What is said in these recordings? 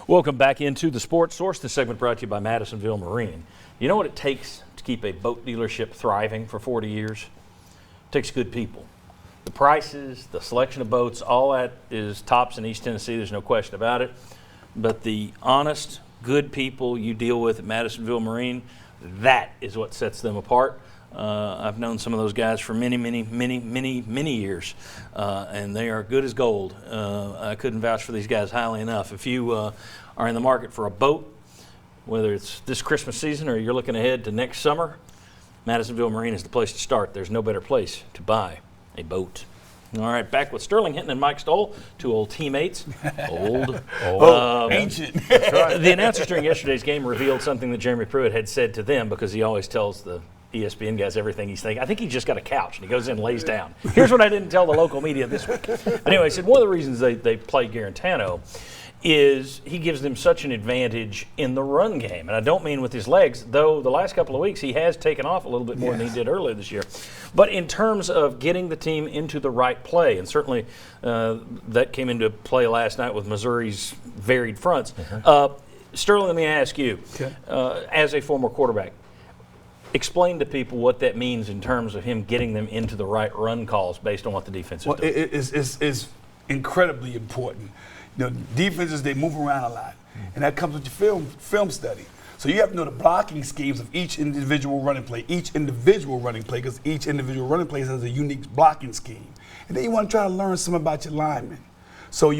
Welcome back into the Sports Source. This segment brought to you by Madisonville Marine. You know what it takes to keep a boat dealership thriving for 40 years? It takes good people. The prices, the selection of boats, all that is tops in East Tennessee. There's no question about it. But the honest, good people you deal with at Madisonville Marine, that is what sets them apart. I've known some of those guys for many years, and they are good as gold. I couldn't vouch for these guys highly enough. If you are in the market for a boat, whether it's this Christmas season or you're looking ahead to next summer, Madisonville Marine is the place to start. There's no better place to buy a boat. All right, back with Sterling Hinton and Mike Stoll, two old teammates. Ancient. The announcers during yesterday's game revealed something that Jeremy Pruitt had said to them, because he always tells the ESPN guys everything he's thinking. I think he just got a couch and he goes in and lays down. Here's what I didn't tell the local media this week. But anyway, he said one of the reasons they play Garantano is he gives them such an advantage in the run game. And I don't mean with his legs, though the last couple of weeks he has taken off a little bit more than he did earlier this year. But in terms of getting the team into the right play, and certainly that came into play last night with Missouri's varied fronts. Sterling, let me ask you, as a former quarterback, explain to people what that means in terms of him getting them into the right run calls based on what the defense is doing. Well, it's incredibly important. You know, defenses, they move around a lot, and that comes with your film study. So you have to know the blocking schemes of each individual running play, because each individual running play has a unique blocking scheme. And then you want to try to learn something about your linemen. So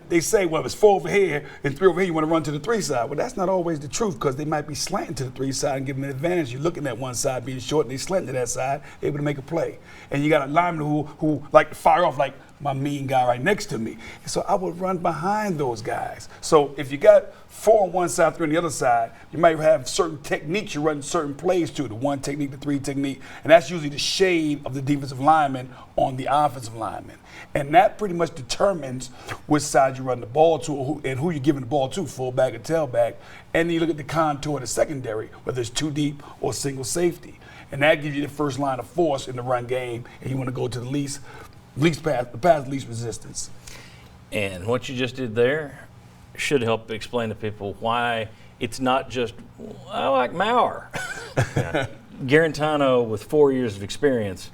they say, well, if it's 4 over here and 3 over here, you want to run to the 3 side. Well, that's not always the truth, because they might be slanting to the 3 side and give them an advantage. You're looking at one side being short and they slanting to that side, able to make a play. And you got a lineman who like to fire off like my mean guy right next to me. And so I would run behind those guys. So if you got 4 on one side, 3 on the other side, you might have certain techniques you run certain plays to, the 1 technique, the 3 technique, and that's usually the shade of the defensive lineman on the offensive lineman. And that pretty much determines which side you run the ball to and who you're giving the ball to, fullback or tailback. And then you look at the contour of the secondary, whether it's 2 deep or single safety. And that gives you the first line of force in the run game, and you want to go to the path of least resistance. And what you just did there should help explain to people why it's not just, I like Maurer. Garantano, with 4 years of experience,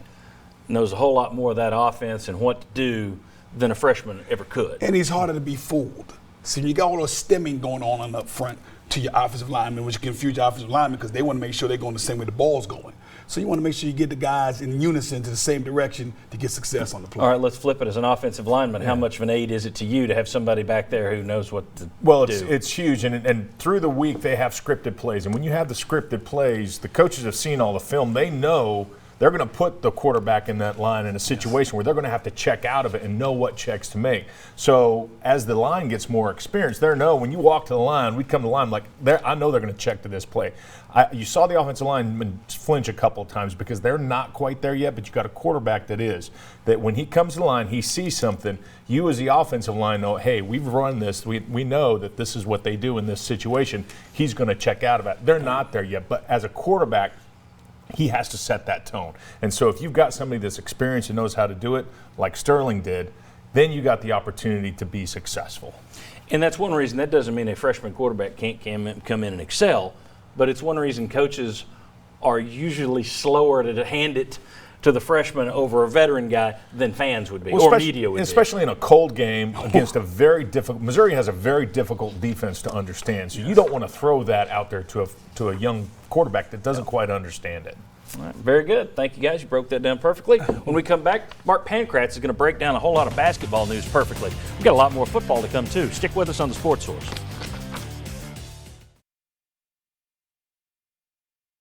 knows a whole lot more of that offense and what to do than a freshman ever could. And he's harder to be fooled. So you got all those stemming going on up front to your offensive linemen, which confuse your offensive linemen because they want to make sure they're going the same way the ball's going. So you want to make sure you get the guys in unison to the same direction to get success on the play. All right, let's flip it. As an offensive lineman, how much of an aid is it to you to have somebody back there who knows what to do? Well, it's huge, and through the week they have scripted plays. And when you have the scripted plays, the coaches have seen all the film. They know they're going to put the quarterback in that line in a situation where they're going to have to check out of it and know what checks to make. So as the line gets more experienced, they know when you walk to the line, we come to the line, like, I know they're going to check to this play. You saw the offensive lineman flinch a couple of times because they're not quite there yet, but you got a quarterback that is. That when he comes to the line, he sees something. You as the offensive line know, hey, we've run this. We know that this is what they do in this situation. He's going to check out of it. They're not there yet, but as a quarterback, he has to set that tone. And so if you've got somebody that's experienced and knows how to do it, like Sterling did, then you got the opportunity to be successful. And that's one reason. That doesn't mean a freshman quarterback can't come in and excel, but it's one reason coaches are usually slower to hand it to the freshman over a veteran guy than fans would be, or media would be. Especially in a cold game against a very difficult – Missouri has a very difficult defense to understand. So you don't want to throw that out there to a young quarterback that doesn't quite understand it. All right, very good. Thank you, guys. You broke that down perfectly. When we come back, Mark Pankratz is going to break down a whole lot of basketball news perfectly. We've got a lot more football to come, too. Stick with us on the Sports Source.